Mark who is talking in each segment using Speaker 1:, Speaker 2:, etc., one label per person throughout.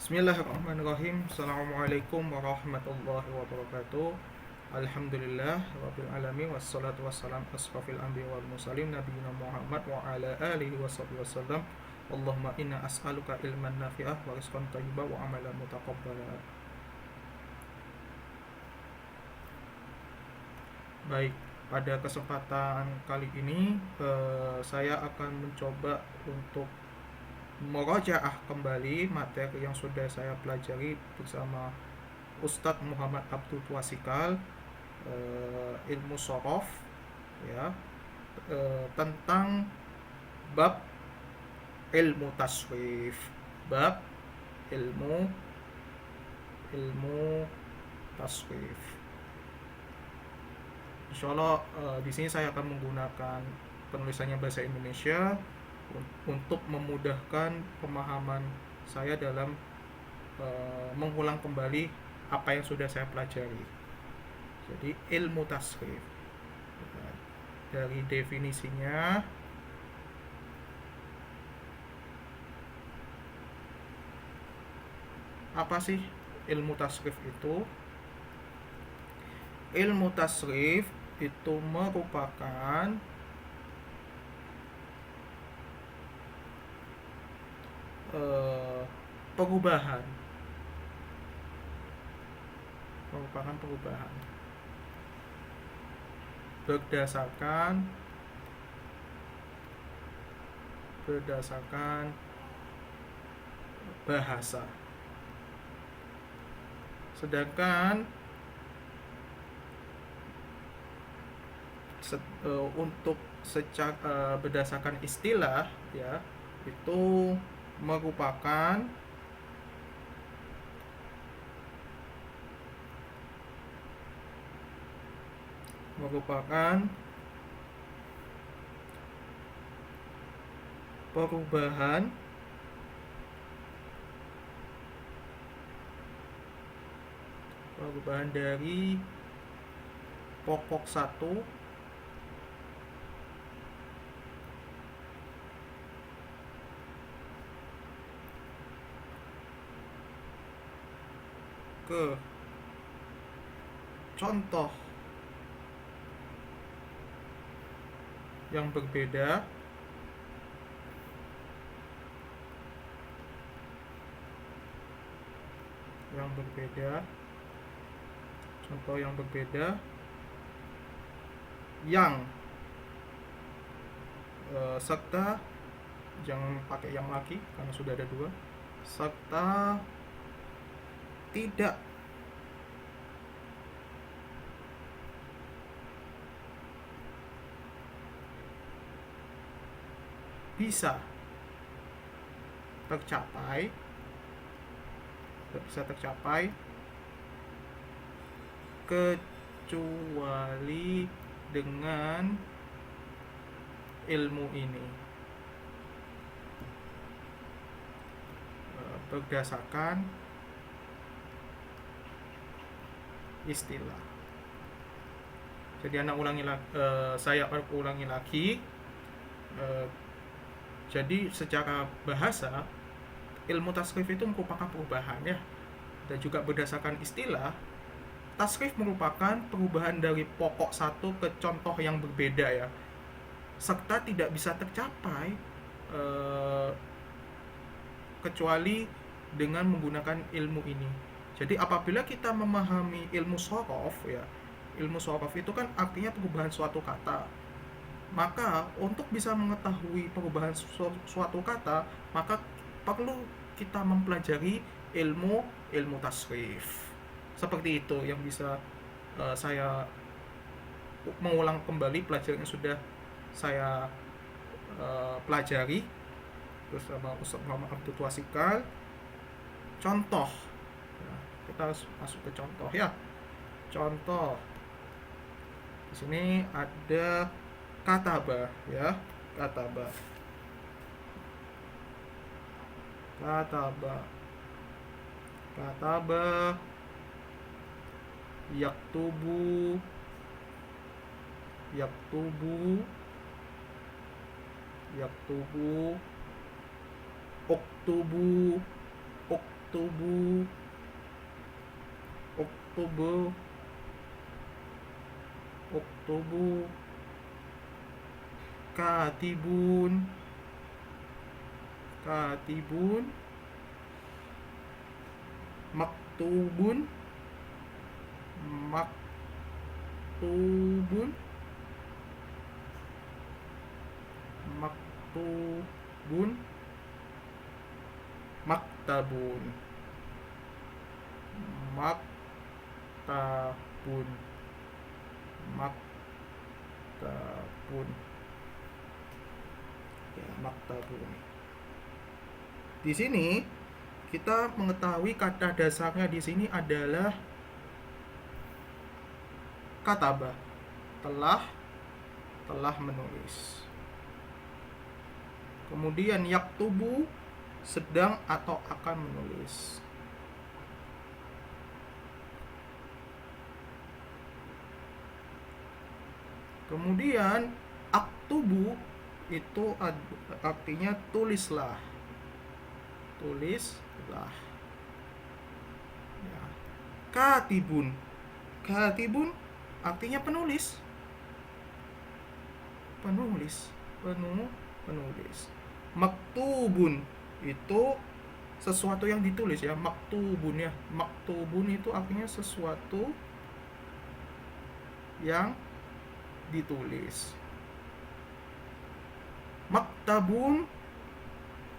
Speaker 1: Bismillahirrahmanirrahim. Assalamualaikum warahmatullahi wabarakatuh. Alhamdulillah rabbil alamin wassalatu wassalam asrafil anbiya wal mursalin nabiyina Muhammad wa ala alihi washabihi wasallam. Allahumma inna as'aluka ilman nafi'ah wa rizqan thayyiban wa amalan mutaqabbala. Baik, pada kesempatan kali ini saya akan mencoba untuk merajaah kembali materi yang sudah saya pelajari bersama Ustadz Muhammad Abdul Twasikal, ilmu sorof, ya, tentang bab ilmu tasrif, bab ilmu ilmu tasrif. Insyaallah di sini saya akan menggunakan penulisannya bahasa Indonesia untuk memudahkan pemahaman saya dalam mengulang kembali apa yang sudah saya pelajari. Jadi ilmu tasrif, dari definisinya, apa sih ilmu tasrif itu? Ilmu tasrif itu merupakan perubahan berdasarkan bahasa. Sedangkan untuk secara berdasarkan istilah, ya, itu merupakan perubahan dari pokok satu ke contoh yang berbeda, contoh yang berbeda yang serta, jangan pakai yang laki karena sudah ada dua, serta tidak bisa tercapai kecuali dengan ilmu ini, berdasarkan istilah. Jadi saya ulangi lagi. Jadi secara bahasa, ilmu tasrif itu merupakan perubahan, ya, dan juga berdasarkan istilah, tasrif merupakan perubahan dari pokok satu ke contoh yang berbeda, ya, serta tidak bisa tercapai kecuali dengan menggunakan ilmu ini. Jadi apabila kita memahami ilmu sorof, ya, ilmu sorof itu kan artinya perubahan suatu kata. Maka untuk bisa mengetahui perubahan suatu kata, maka perlu kita mempelajari ilmu tasrif. Seperti itu yang bisa saya mengulang kembali pelajaran yang sudah saya pelajari bersama Ustaz Muhammad Abdul Twasikal. Contoh, ya, kita harus masuk ke contoh, ya. Contoh di sini ada kataba, ya, kataba yaktubu, uktubu, yaktubu, uktubu, uktubu, katibun, katibun, maktubun, maktubun, maktubun, maktabun, maktabun, maktabun, ya, maktabun. Di sini kita mengetahui kata dasarnya di sini adalah kataba, telah menulis. Kemudian yaktubu, sedang atau akan menulis. Kemudian aktubu itu artinya tulislah, tulislah. Ya. Katibun, katibun artinya penulis, penulis, penulis. Maktubun itu sesuatu yang ditulis ya, maktubun ya. Maktubun itu artinya sesuatu yang ditulis. Maktabun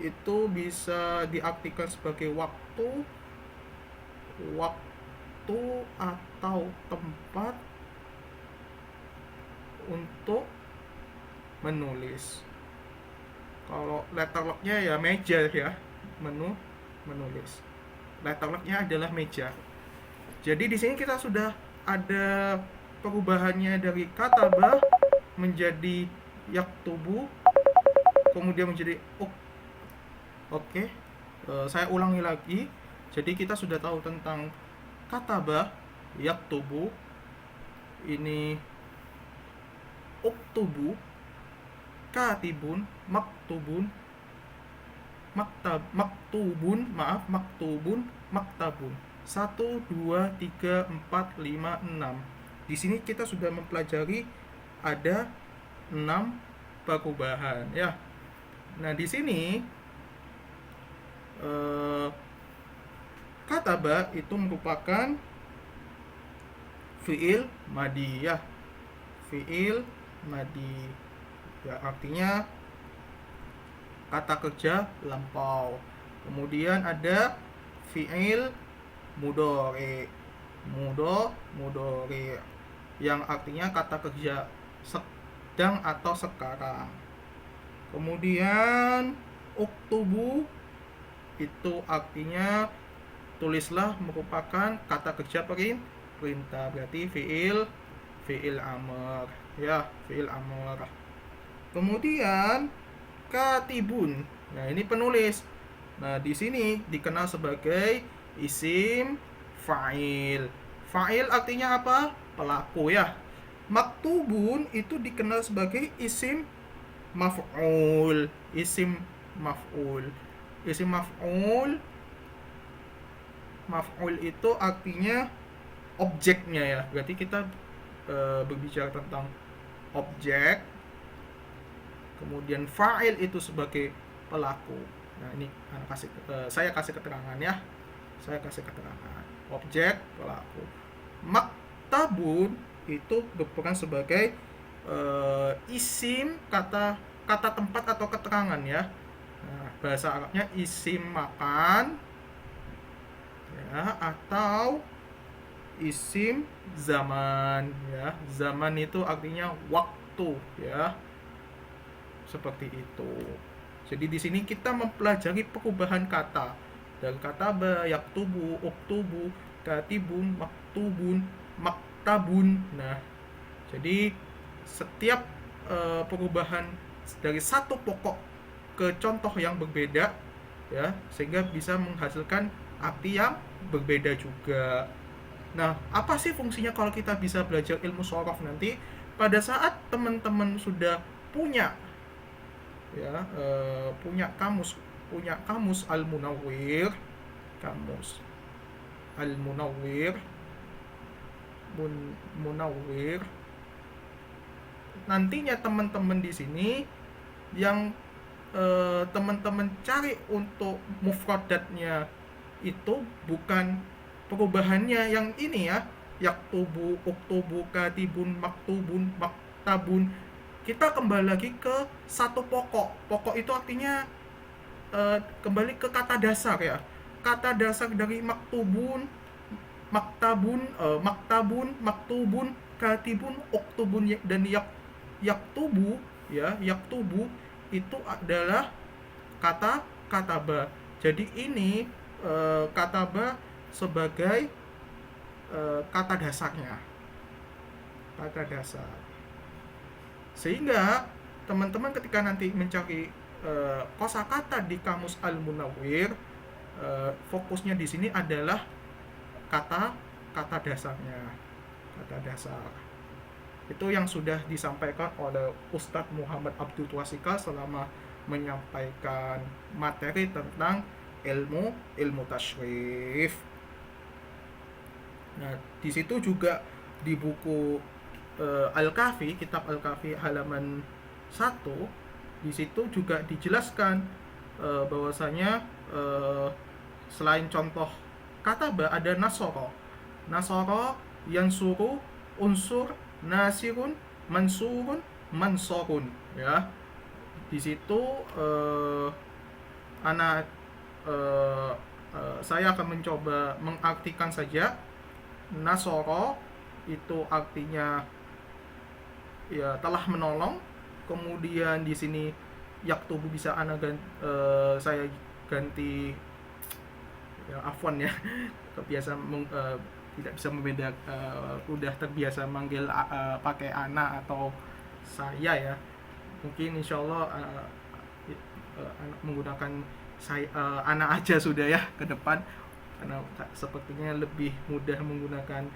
Speaker 1: itu bisa diartikan sebagai waktu atau tempat untuk menulis. Kalau letterlocknya ya meja ya, menulis. Letterlocknya adalah meja. Jadi di sini kita sudah ada perubahannya dari kataba menjadi yaktubu, kemudian menjadi Oke, saya ulangi lagi. Jadi kita sudah tahu tentang kataba, yaktubu, ini uktubu, katibun, maktubun, maktubun, maktabun. 1, 2, 3, 4, 5, 6. Di sini kita sudah mempelajari ada 6 perubahan ya. Nah, di sini kataba itu merupakan fiil madi ya, fiil madi ya, artinya kata kerja lampau. Kemudian ada fiil mudhari, mudhari yang artinya kata kerja sedang atau sekarang. Kemudian uktubu itu artinya tulislah, merupakan kata kerja perintah, berarti fiil amr ya, fiil amr. Kemudian katibun, nah ini penulis. Nah di sini dikenal sebagai isim fa'il. Fa'il artinya apa? Pelaku ya. Maktubun itu dikenal sebagai isim maf'ul, isim maf'ul. Isim maf'ul itu artinya objeknya ya. Berarti kita berbicara tentang objek. Kemudian fa'il itu sebagai pelaku. Nah, ini saya kasih keterangan ya. Saya kasih keterangan. Objek, pelaku. Maktabun itu berperan sebagai isim, kata tempat atau keterangan ya. Nah, bahasa Arabnya isim makan ya, atau isim zaman ya. Zaman itu artinya waktu ya. Seperti itu. Jadi di sini kita mempelajari perubahan kata dari kataba, yaktubu, uktubu, katibun, maktubun, maktabun. Nah, jadi setiap perubahan dari satu pokok ke contoh yang berbeda ya, sehingga bisa menghasilkan arti yang berbeda juga. Nah, apa sih fungsinya kalau kita bisa belajar ilmu shorof nanti? Pada saat teman-teman sudah punya ya, punya kamus Al-Munawwir, Kamus Al-Munawwir, Munawwir. Nantinya teman-teman di sini yang teman-teman cari untuk mufradatnya itu bukan perubahannya yang ini ya, yaktubu, uktubu, katibun, maktubun, maktabun. Kita kembali lagi ke satu pokok. Pokok itu artinya kembali ke kata dasar ya. Kata dasar dari maktubun, maktabun, maktubun, katibun, uktubun dan yaktubu ya, yaktubu itu adalah kata kataba. Jadi ini kataba sebagai kata dasarnya, kata dasar. Sehingga teman-teman ketika nanti mencari kosakata di Kamus Al-Munawwir, fokusnya di sini adalah kata dasarnya, kata dasar. Itu yang sudah disampaikan oleh Ustadz Muhammad Abdul Twasikal selama menyampaikan materi tentang ilmu tasyrif. Nah, di situ juga di buku Al-Kafi, kitab Al-Kafi halaman 1, di situ juga dijelaskan bahwasanya selain contoh kataba ada nasoro. Nasoro, yansuru, unsur, nasirun, mansurun, mansorun ya. Di situ saya akan mencoba mengartikan saja. Nasoro itu artinya ya telah menolong. Kemudian di sini yaktubu bisa saya ganti ya, afwan ya, kebiasaan tidak bisa membedakan, udah terbiasa manggil pakai ana atau saya ya. Mungkin insyaallah menggunakan saya ana aja sudah ya ke depan, karena sepertinya lebih mudah menggunakan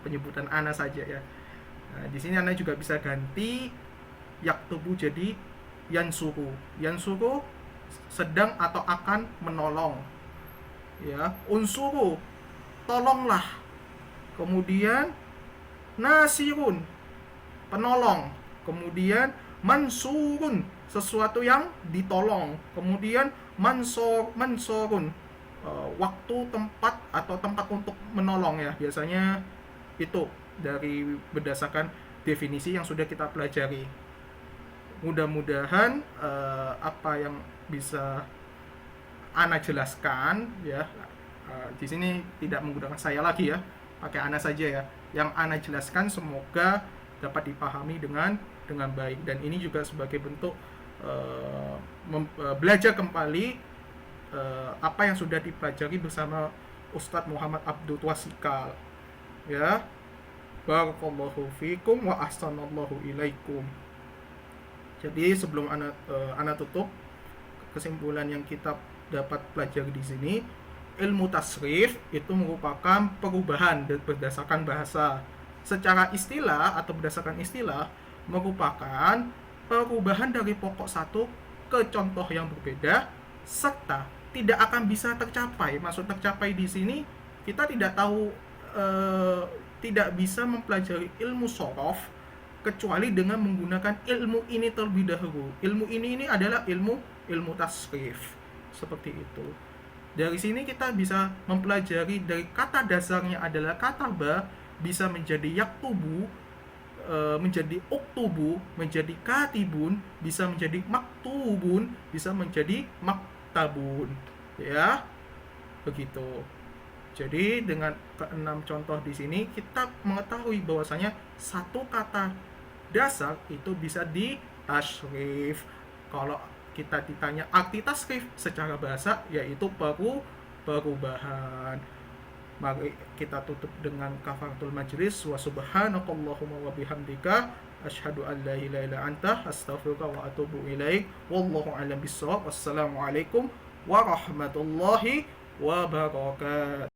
Speaker 1: penyebutan ana saja ya. Nah, di sini ana juga bisa ganti yaktubu jadi yansuru. Yansuru sedang atau akan menolong ya. Unsuru, tolonglah. Kemudian nasirun, penolong. Kemudian mansurun, sesuatu yang ditolong. Kemudian mansorun, waktu, tempat atau tempat untuk menolong ya. Biasanya itu dari berdasarkan definisi yang sudah kita pelajari. Mudah-mudahan apa yang bisa ana jelaskan ya, di sini tidak menggunakan saya lagi ya, pakai ana saja ya. Yang ana jelaskan semoga dapat dipahami dengan baik, dan ini juga sebagai bentuk belajar kembali apa yang sudah dipelajari bersama Ustadz Muhammad Abdul Twasikal ya. Barakallahu fikum wa ahsanallahu ilaikum. Jadi sebelum ana tutup, kesimpulan yang kita dapat pelajari di sini, ilmu tasrif itu merupakan perubahan berdasarkan bahasa. Secara istilah atau berdasarkan istilah merupakan perubahan dari pokok satu ke contoh yang berbeda, serta tidak akan bisa tercapai. Maksud tercapai di sini kita tidak tahu, tidak bisa mempelajari ilmu shorof kecuali dengan menggunakan ilmu ini terlebih dahulu. Ilmu ini adalah ilmu tasrif, seperti itu. Dari sini kita bisa mempelajari dari kata dasarnya adalah kataba, bisa menjadi yaktubu, menjadi uktubu, menjadi katibun, bisa menjadi maktubun, bisa menjadi maktabun ya, begitu. Jadi dengan keenam contoh di sini kita mengetahui bahwasanya satu kata dasar itu bisa ditasrif. Kalau kita ditanya arti tasrif secara bahasa, yaitu perubahan. Mari kita tutup dengan kafaratul majlis. Wa subhanakallahumma wa bihamdika asyhadu an la ilaha illa anta astaghfiruka wa atubu ilaik. Wallahu a'lam bissawab. Wassalamualaikum warahmatullahi wabarakatuh.